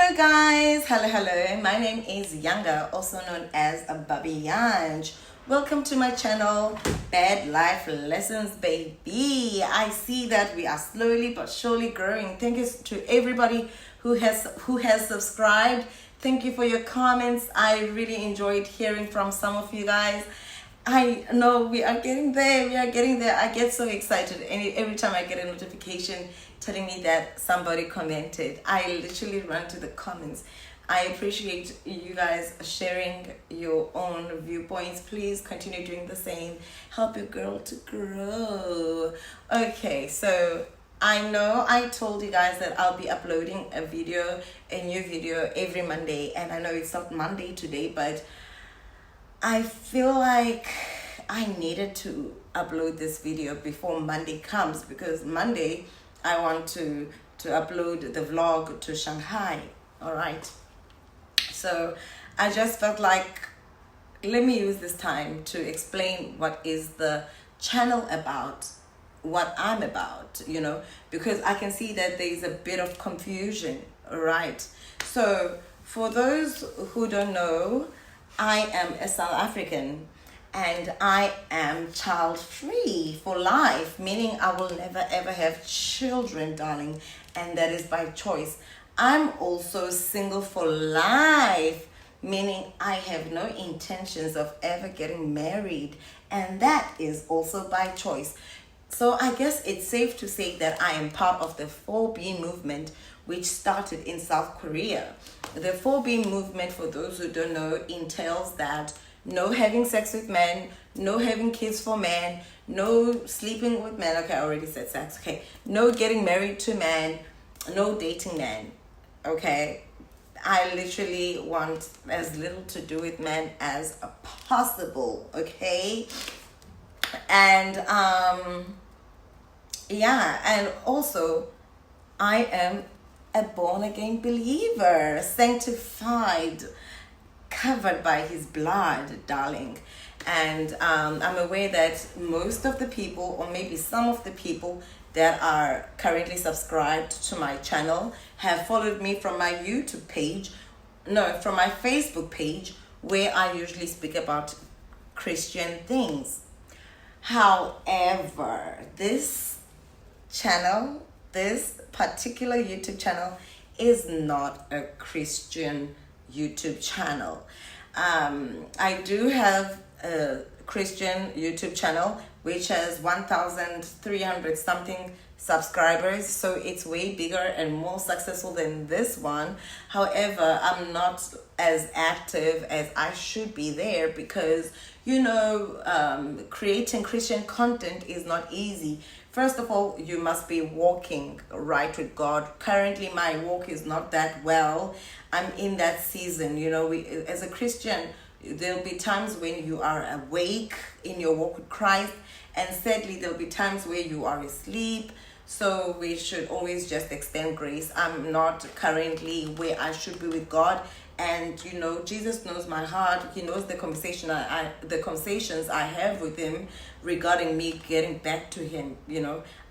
Hello guys, hello. My name is Yanga, also known as Babi Yanj. Welcome to my channel, Bad Life Lessons, baby. I see that we are slowly but surely growing. Thank you to everybody who has subscribed. Thank you for your comments. I really enjoyed hearing from some of you guys. I know we are getting there. I get so excited every time I get a notification telling me that somebody commented. I literally run to the comments. I appreciate you guys sharing your own viewpoints. Please continue doing the same. Help your girl to grow. Okay, so I know I told you guys that I'll be uploading a new video every Monday, and I know it's not Monday today, but I feel like I needed to upload this video before Monday comes, because Monday I want to upload the vlog to Shanghai. All right. So I just felt like, let me use this time to explain what is the channel about, what I'm about, because I can see that there is a bit of confusion. All right. So for those who don't know, I am a South African and I am child free for life, meaning I will never ever have children, darling, and that is by choice. I'm also single for life, meaning I have no intentions of ever getting married, and that is also by choice. So I guess it's safe to say that I am part of the 4B movement, which started in South Korea. The 4B movement, for those who don't know, entails that no having sex with men, no having kids for men, no sleeping with men. Okay, I already said sex. Okay, no getting married to men, no dating men. Okay, I literally want as little to do with men as possible. Okay, and yeah, and also I am a born again believer, sanctified, covered by his blood, darling. And I'm aware that most of the people, or maybe some of the people that are currently subscribed to my channel, have followed me from my YouTube page, from my Facebook page, where I usually speak about Christian things. However, this particular YouTube channel is not a Christian YouTube channel. I do have a Christian YouTube channel which has 1,300 something subscribers, so it's way bigger and more successful than this one. However, I'm not as active as I should be there, because creating Christian content is not easy. First of all, you must be walking right with God. Currently, my walk is not that well. I'm in that season. As a Christian, there'll be times when you are awake in your walk with Christ, and sadly, there'll be times where you are asleep. So we should always just extend grace. I'm not currently where I should be with God, and Jesus knows my heart. He knows the conversations I have with him regarding me getting back to him.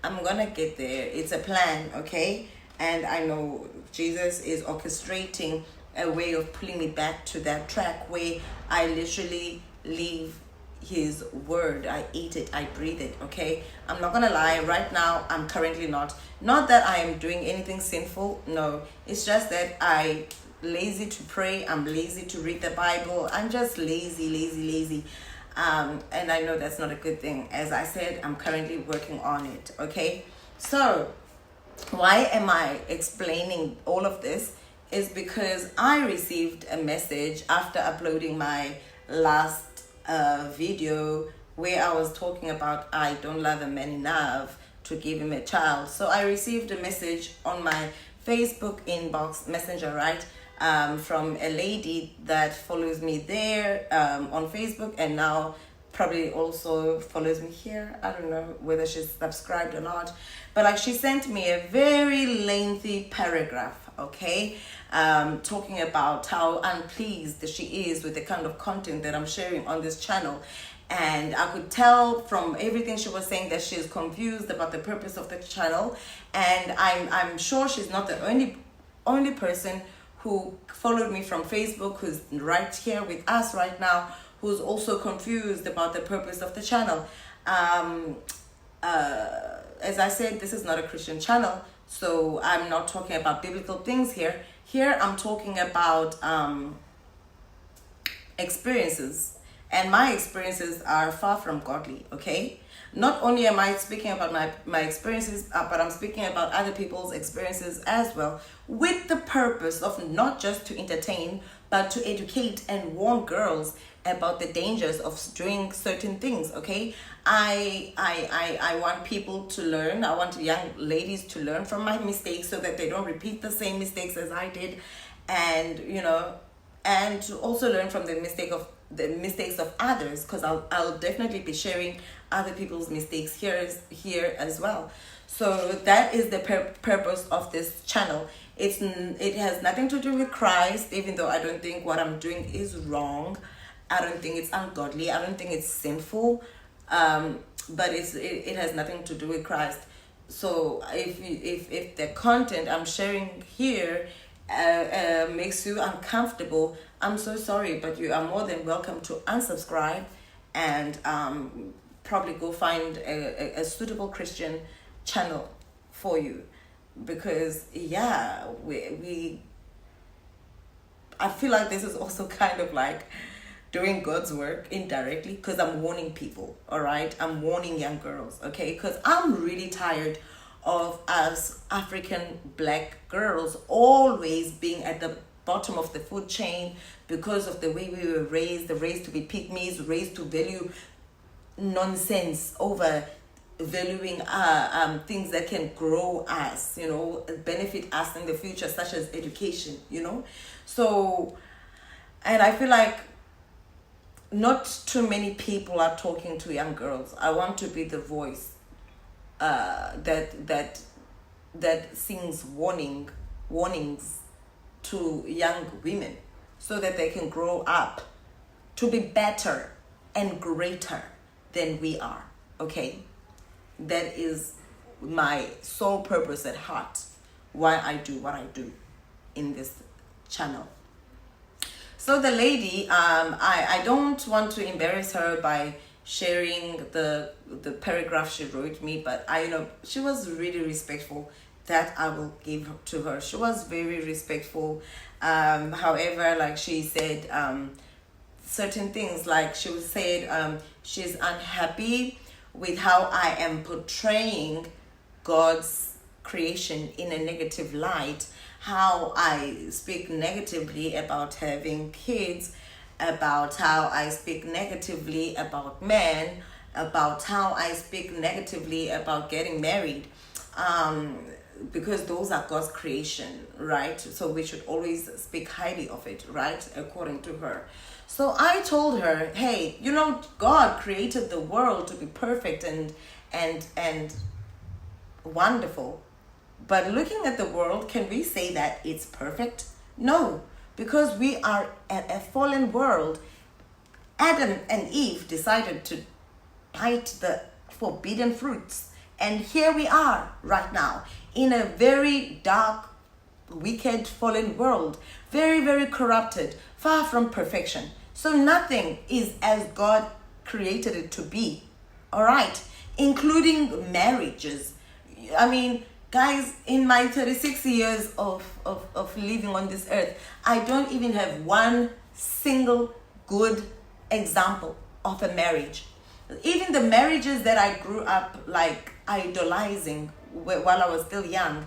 I'm gonna get there. It's a plan, okay? And I know Jesus is orchestrating a way of pulling me back to that track where I literally live his word. I eat it, I breathe it, okay? I'm not gonna lie, right now I'm currently not that I am doing anything sinful. No, it's just that I lazy to pray, I'm lazy to read the Bible. I'm just lazy. And I know that's not a good thing. As I said, I'm currently working on it, okay? So why am I explaining all of this? Is because I received a message after uploading my last video where I was talking about I don't love a man enough to give him a child. So I received a message on my Facebook inbox messenger, right? From a lady that follows me there on Facebook, and now probably also follows me here. I don't know whether she's subscribed or not, but she sent me a very lengthy paragraph, okay, talking about how unpleased she is with the kind of content that I'm sharing on this channel. And I could tell from everything she was saying that she's confused about the purpose of the channel, and I'm sure she's not the only person who followed me from Facebook, who's right here with us right now, who's also confused about the purpose of the channel. As I said, this is not a Christian channel, so I'm not talking about biblical things here. Here I'm talking about experiences, and my experiences are far from godly, okay? Not only am I speaking about my experiences, but I'm speaking about other people's experiences as well, with the purpose of not just to entertain, but to educate and warn girls about the dangers of doing certain things, okay? I want people to learn. I want young ladies to learn from my mistakes so that they don't repeat the same mistakes as I did, and and to also learn from the mistakes of others, because I'll definitely be sharing other people's mistakes here as well. So that is the purpose of this channel. It has nothing to do with Christ, even though I don't think what I'm doing is wrong. I don't think it's ungodly. I don't think it's sinful. But it has nothing to do with Christ. So if the content I'm sharing here makes you uncomfortable, I'm so sorry, but you are more than welcome to unsubscribe and probably go find a suitable Christian channel for you, because yeah, I feel like this is also kind of like doing God's work indirectly, because I'm warning people, all right? I'm warning young girls, okay? Because I'm really tired of us African black girls always being at the bottom of the food chain because of the way we were raised to be pygmies, raised to value nonsense over valuing things that can grow us, benefit us in the future, such as education, So, and I feel like not too many people are talking to young girls. I want to be the voice that sings warnings to young women, so that they can grow up to be better and greater than we are, okay? That is my sole purpose at heart, why I do what I do in this channel. So the lady, I don't want to embarrass her by sharing the paragraph she wrote me, but she was really respectful. That I will give to her. She was very respectful. However, like she said certain things, like she said she's unhappy with how I am portraying God's creation in a negative light, how I speak negatively about having kids, about how I speak negatively about men, about how I speak negatively about getting married, because those are God's creation, right? So we should always speak highly of it, right? According to her. So I told her, hey, God created the world to be perfect and wonderful. But looking at the world, can we say that it's perfect? No, because we are a fallen world. Adam and Eve decided to bite the forbidden fruits. And here we are right now in a very dark, wicked, fallen world. Very, very corrupted, far from perfection. So nothing is as God created it to be. All right, including marriages. I mean, guys, in my 36 years of living on this earth, I don't even have one single good example of a marriage. Even the marriages that I grew up like idolizing while I was still young,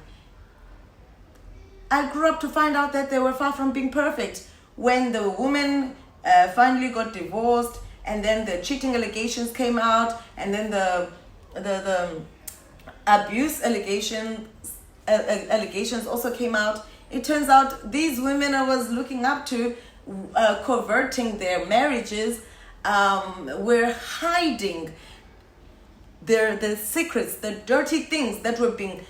I grew up to find out that they were far from being perfect. When the woman finally got divorced, and then the cheating allegations came out, and then the abuse allegations also came out. It turns out these women I was looking up to, coverting their marriages, were hiding the secrets, the dirty things that were being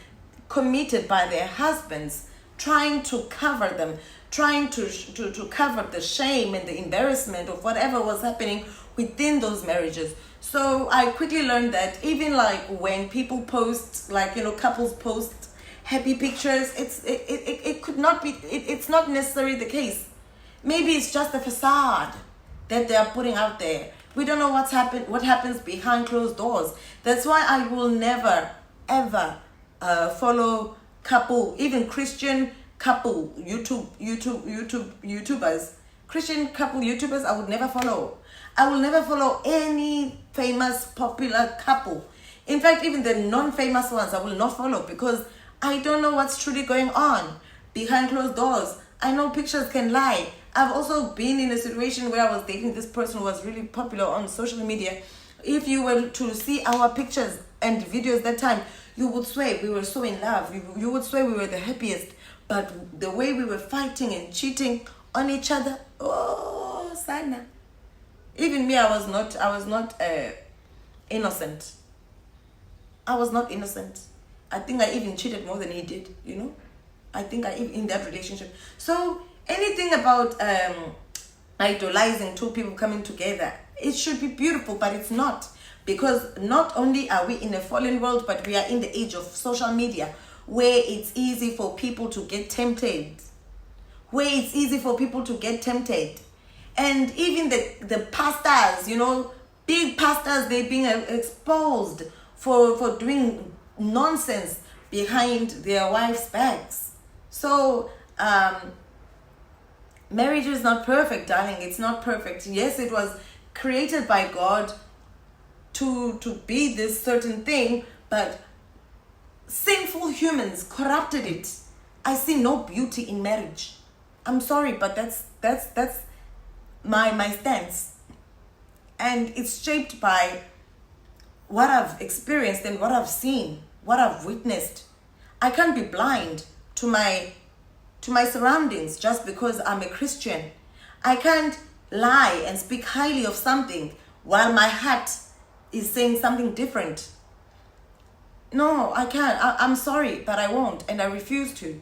committed by their husbands, trying to cover them, trying to cover the shame and the embarrassment of whatever was happening within those marriages. So I quickly learned that even like when people post, like, couples post happy pictures. It could not be, it's not necessarily the case. Maybe it's just a facade that they are putting out there. We don't know what happens behind closed doors. That's why I will never ever follow couple, even Christian couple YouTubers, Christian couple YouTubers. I would never follow. I will never follow any famous popular couple. In fact, even the non-famous ones I will not follow, because I don't know what's truly going on behind closed doors. I know pictures can lie. I've also been in a situation where I was dating this person who was really popular on social media. If you were to see our pictures and videos that time, you would swear we were so in love. You would swear we were the happiest. But the way we were fighting and cheating on each other, oh, sana. Even me, I was not innocent. I was not innocent. I think I even cheated more than he did, you know. I think I even in that relationship. So anything about idolizing two people coming together, it should be beautiful, but it's not. Because not only are we in a fallen world, but we are in the age of social media, where it's easy for people to get tempted. And even the pastors, you know, big pastors, they're being exposed for doing nonsense behind their wives' backs. So marriage is not perfect, darling. It's not perfect. Yes, it was created by God to be this certain thing, but sinful humans corrupted it. I see no beauty in marriage. I'm sorry, but that's my stance. And it's shaped by what I've experienced and what I've seen, what I've witnessed. I can't be blind to my surroundings just because I'm a Christian. I can't lie and speak highly of something while my heart is saying something different. No, I can't. I'm sorry, but I won't, and I refuse to.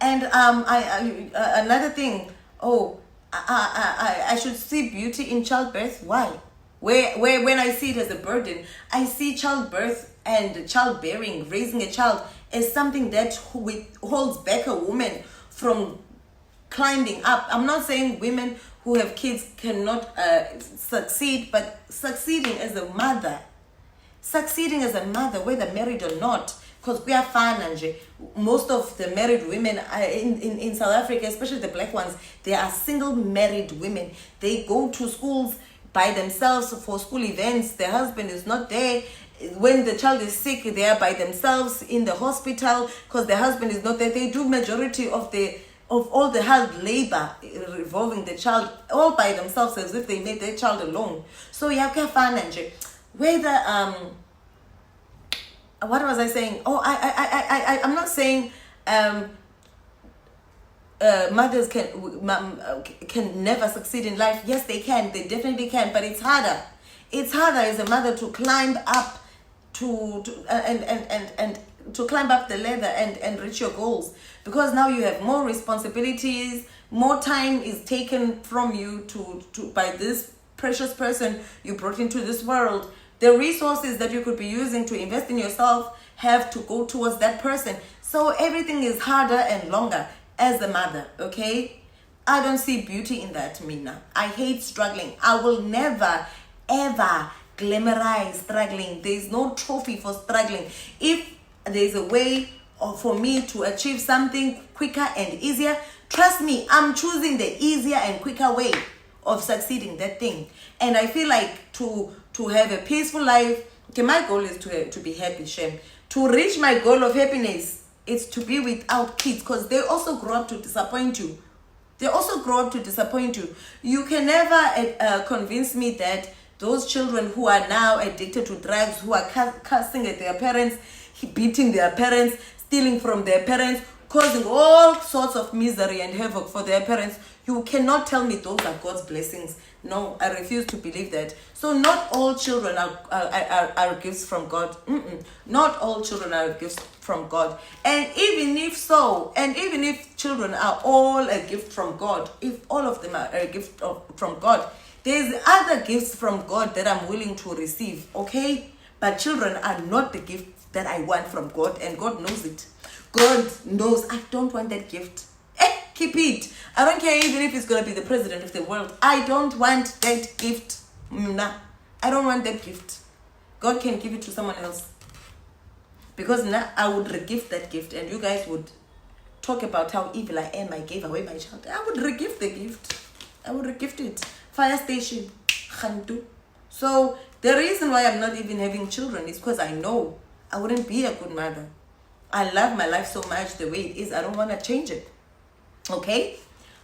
And another thing. Oh, I should see beauty in childbirth. Why? Where when I see it as a burden, I see childbirth and childbearing, raising a child, as something that holds back a woman from climbing up. I'm not saying women who have kids cannot succeed, but succeeding as a mother, whether married or not, because we are fine. And most of the married women in South Africa, especially the black ones, they are single married women. They go to schools by themselves for school events. Their husband is not there. When the child is sick, they are by themselves in the hospital because their husband is not there. They do majority of all the hard labor revolving the child all by themselves, as if they made their child alone. So whether what was I saying? Oh, I'm not saying mothers can never succeed in life. Yes, they can. They definitely can. But it's harder. It's harder as a mother to climb up to climb up the ladder and reach your goals, because now you have more responsibilities. More time is taken from you by this precious person you brought into this world. The resources that you could be using to invest in yourself have to go towards that person. So everything is harder and longer as a mother, okay? I don't see beauty in that, Mina. I hate struggling. I will never, ever glamorize struggling. There's no trophy for struggling. If there's a way for me to achieve something quicker and easier, trust me, I'm choosing the easier and quicker way of succeeding that thing. And I feel like to have a peaceful life, okay, my goal is to be happy, Shem. To reach my goal of happiness, it's to be without kids, because they also grow up to disappoint you. You can never convince me that those children who are now addicted to drugs, who are cussing at their parents, beating their parents, stealing from their parents, causing all sorts of misery and havoc for their parents, you cannot tell me those are God's blessings. No, I refuse to believe that. So not all children are gifts from God. Not all children are gifts from God. And even if children are all a gift from God, if all of them are a gift from God, there's other gifts from God that I'm willing to receive, okay? But children are not the gift that I want from God, and God knows it. God knows I don't want that gift. Keep it. I don't care even if it's going to be the president of the world. I don't want that gift. Nah, I don't want that gift. God can give it to someone else. Because now I would regift that gift, and you guys would talk about how evil I am. I gave away my child. I would regift the gift. I would regift it. Fire station. Khantu. So the reason why I'm not even having children is because I know I wouldn't be a good mother. I love my life so much the way it is. I don't want to change it. Okay?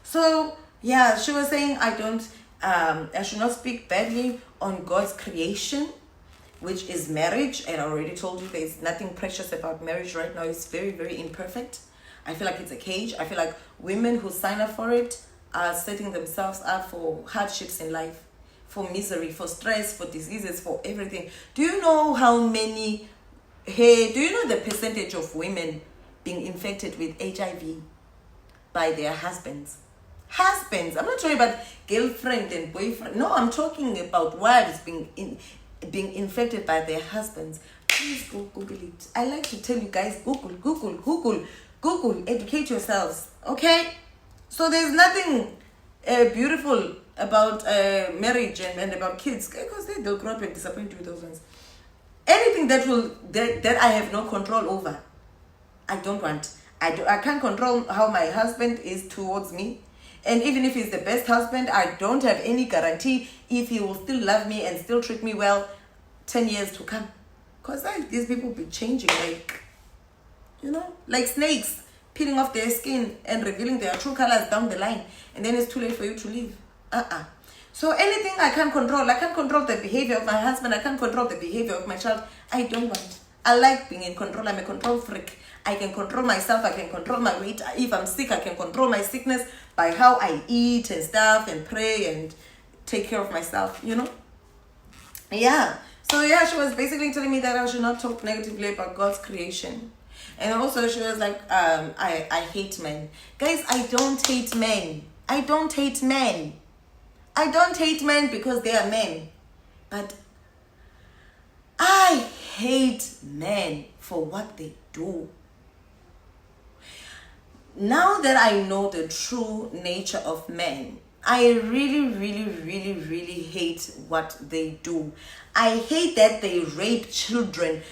So yeah, she was saying I should not speak badly on God's creation, which is marriage. And I already told you there's nothing precious about marriage right now. It's very, very imperfect. I feel like it's a cage. I feel like women who sign up for it are setting themselves up for hardships in life, for misery, for stress, for diseases, for everything. Do you know do you know the percentage of women being infected with HIV by their husbands? Husbands. I'm not talking about girlfriend and boyfriend. No, I'm talking about wives being infected by their husbands. Please go Google it. I like to tell you guys, Google, educate yourselves. Okay? So there's nothing beautiful about marriage and about kids, because they'll grow up and disappoint you with those ones. Anything that I have no control over, I don't want. I can't control how my husband is towards me. And even if he's the best husband, I don't have any guarantee if he will still love me and still treat me well 10 years to come. Because these people be changing like snakes, peeling off their skin and revealing their true colors down the line. And then it's too late for you to leave. So anything I can't control. I can't control the behavior of my husband. I can't control the behavior of my child. I don't want. I like being in control. I'm a control freak. I can control myself. I can control my weight. If I'm sick, I can control my sickness by how I eat and stuff and pray and take care of myself, Yeah. So yeah, she was basically telling me that I should not talk negatively about God's creation. And also she was like, I hate men. Guys, I don't hate men. I don't hate men. I don't hate men because they are men. But I hate men for what they do. Now that I know the true nature of men, I really, really, really, really hate what they do. I hate that they rape children.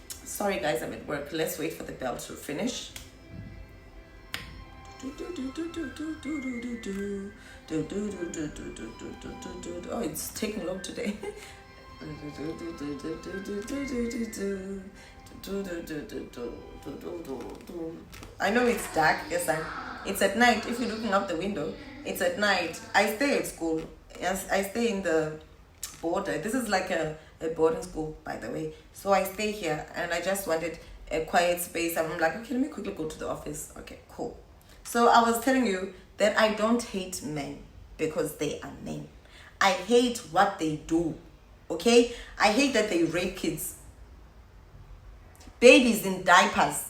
Sorry guys, I'm at work. Let's wait for the bell to finish. Oh, it's taking long today. I know it's dark. Yes, it's at night. If you're looking out the window, it's at night. I stay at school. Yes, I stay in the border. This is like a boarding school, by the way. So I stay here, and I just wanted a quiet space. I'm like, okay, let me quickly go to the office. Okay, cool. So I was telling you that I don't hate men because they are men. I hate what they do. Okay? I hate that they rape kids. Babies in diapers.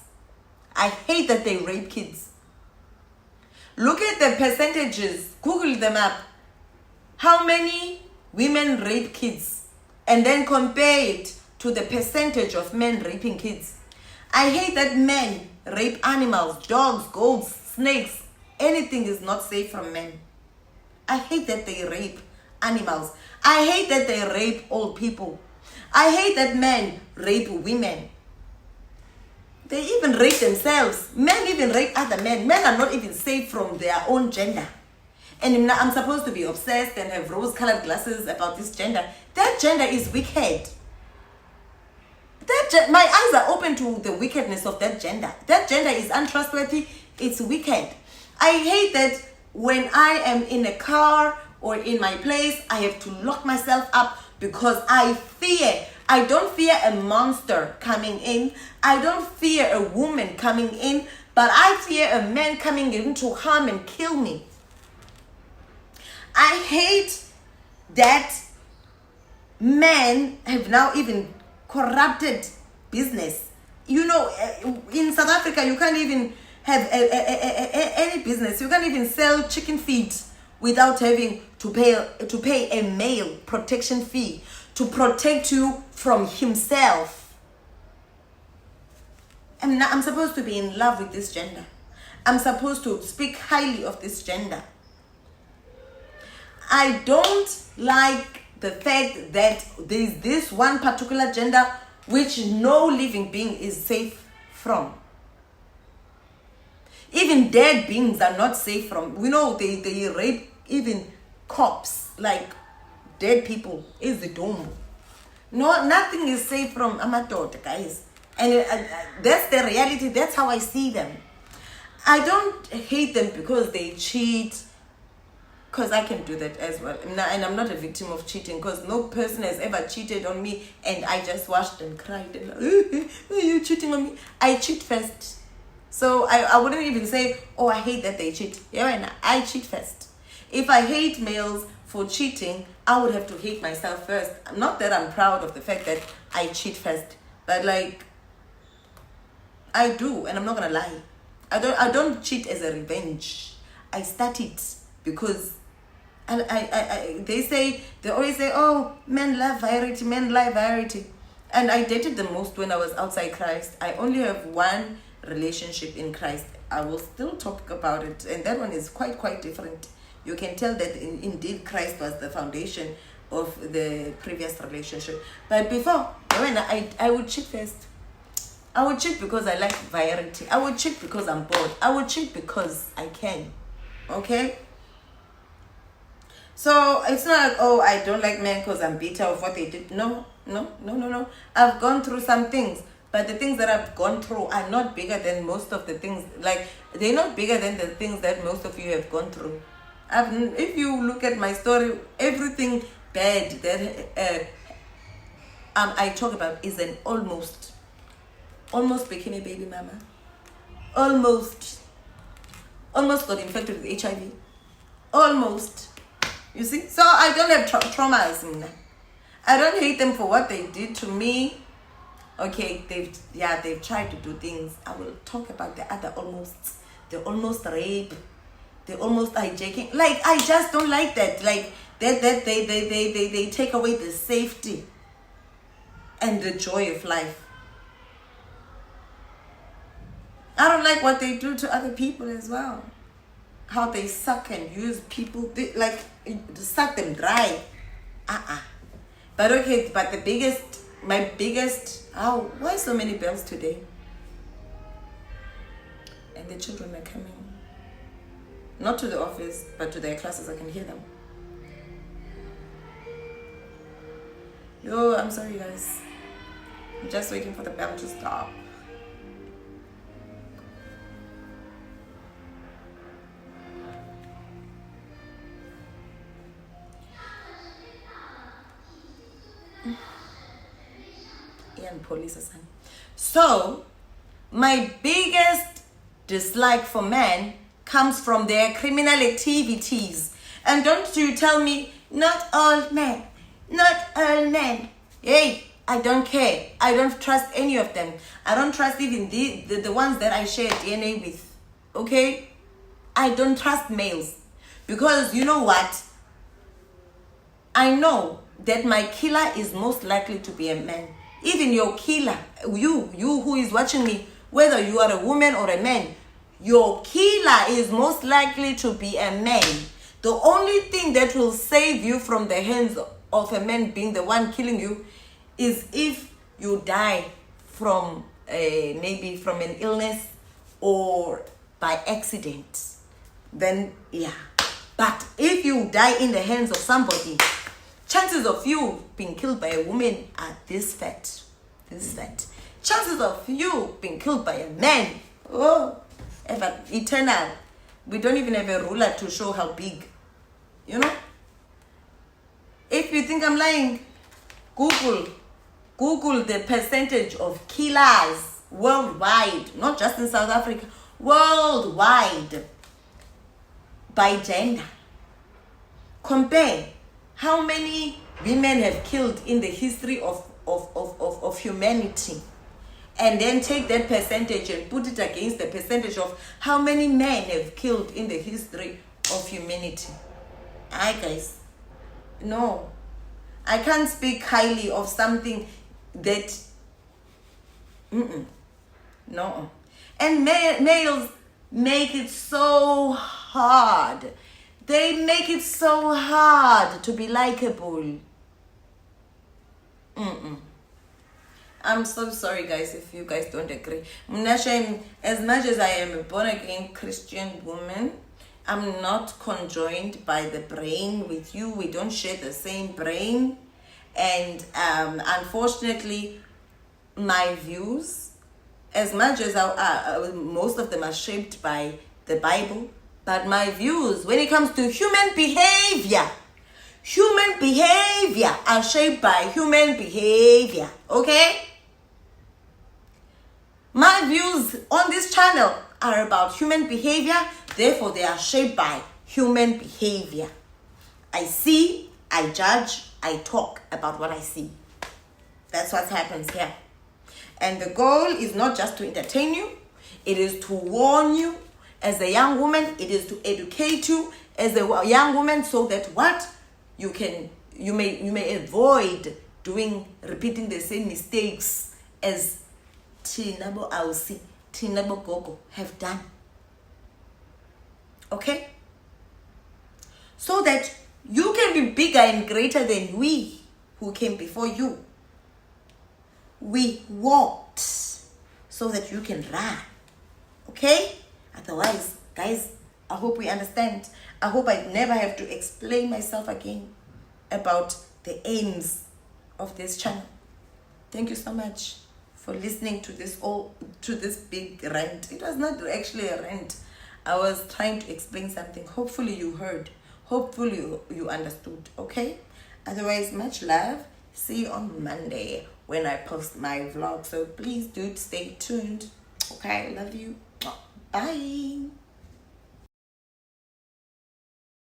I hate that they rape kids. Look at the percentages. Google them up. How many women rape kids? And then compare it to the percentage of men raping kids. I hate that men rape animals, dogs, goats, snakes. Anything is not safe from men. I hate that they rape animals. I hate that they rape old people. I hate that men rape women. They even rape themselves. Men even rape other men. Men are not even safe from their own gender. And I'm supposed to be obsessed and have rose-colored glasses about this gender. That gender is wicked. My eyes are open to the wickedness of that gender. That gender is untrustworthy. It's wicked. I hate that when I am in a car or in my place, I have to lock myself up because I fear. I don't fear a monster coming in. I don't fear a woman coming in, but I fear a man coming in to harm and kill me. I hate that men have now even corrupted business. In South Africa, you can't even have any business. You can't even sell chicken feet without having to pay a male protection fee to protect you from himself. I'm supposed to be in love with this gender. I'm supposed to speak highly of this gender. I don't like the fact that there's this one particular gender which no living being is safe from. Even dead beings are not safe from. We know they rape even cops, like dead people is the dome. No, nothing is safe from amadoda, guys. And that's the reality. That's how I see them. I don't hate them because they cheat, because I can do that as well. And I'm not a victim of cheating, because no person has ever cheated on me and I just watched and cried and are you cheating on me? I cheat first. So I wouldn't even say, oh, I hate that they cheat. Yeah, I cheat first. If I hate males for cheating, I would have to hate myself first. Not that I'm proud of the fact that I cheat first, but like, I do, and I'm not gonna lie. I don't cheat as a revenge. I start it because they always say, oh, men love variety. And I dated the most when I was outside Christ. I only have one relationship in Christ. I will still talk about it, and that one is quite different. You can tell that indeed Christ was the foundation of the previous relationship. But before, when I would cheat first. I would cheat because I like variety. I would cheat because I'm bored. I would cheat because I can. Okay? So it's not like, oh, I don't like men because I'm bitter of what they did. No. I've gone through some things, but the things that I've gone through are not bigger than most of the things. Like, they're not bigger than the things that most of you have gone through. If you look at my story, everything bad that I talk about is an almost became a baby mama. Almost got infected with HIV. Almost. You see? So I don't have traumas. I don't hate them for what they did to me. Okay, they've tried to do things. I will talk about the other almost. The almost rape. The almost hijacking. Like, I just don't like that. Like, that they take away the safety and the joy of life. I don't like what they do to other people as well. How they suck and use people, like, suck them dry. But okay, but my biggest, why so many bells today? And the children are coming. Not to the office, but to their classes. I can hear them. Yo, I'm sorry guys. I'm just waiting for the bell to stop. And police. So my biggest dislike for men comes from their criminal activities. And don't you tell me, not all men. Hey, I don't care. I don't trust any of them. I don't trust even the ones that I share DNA with. Okay? I don't trust males. Because you know what? I know that my killer is most likely to be a man. Even your killer, you who is watching me, whether you are a woman or a man, your killer is most likely to be a man. The only thing that will save you from the hands of a man being the one killing you is if you die from maybe from an illness or by accident. Then yeah. But if you die in the hands of somebody, chances of you being killed by a woman are this fat. Chances of you being killed by a man, eternal. We don't even have a ruler to show how big. You know? If you think I'm lying, Google the percentage of killers worldwide, not just in South Africa, worldwide, by gender. Compare how many women have killed in the history of humanity, and then take that percentage and put it against the percentage of how many men have killed in the history of humanity. Guys, no, I can't speak highly of something that No. And males make it so hard. They make it so hard to be likable. I'm so sorry, guys, if you guys don't agree. As much as I am a born again Christian woman, I'm not conjoined by the brain with you. We don't share the same brain. And unfortunately, my views, as much as most of them are shaped by the Bible, but my views when it comes to human behavior are shaped by human behavior, okay? My views on this channel are about human behavior, therefore they are shaped by human behavior. I see, I judge, I talk about what I see. That's what happens here. And the goal is not just to entertain you, it is to warn you as a young woman, it is to educate you as a young woman so that what you may avoid repeating the same mistakes as Tinabo Ausi, Tinabo Gogo have done. Okay? So that you can be bigger and greater than we who came before you. We walked so that you can run. Okay? Otherwise, guys, I hope we understand. I hope I never have to explain myself again about the aims of this channel. Thank you so much for listening to this big rant. It was not actually a rant. I was trying to explain something. Hopefully you heard. Hopefully you understood. Okay? Otherwise, much love. See you on Monday when I post my vlog. So please do stay tuned. Okay? Love you. Bye.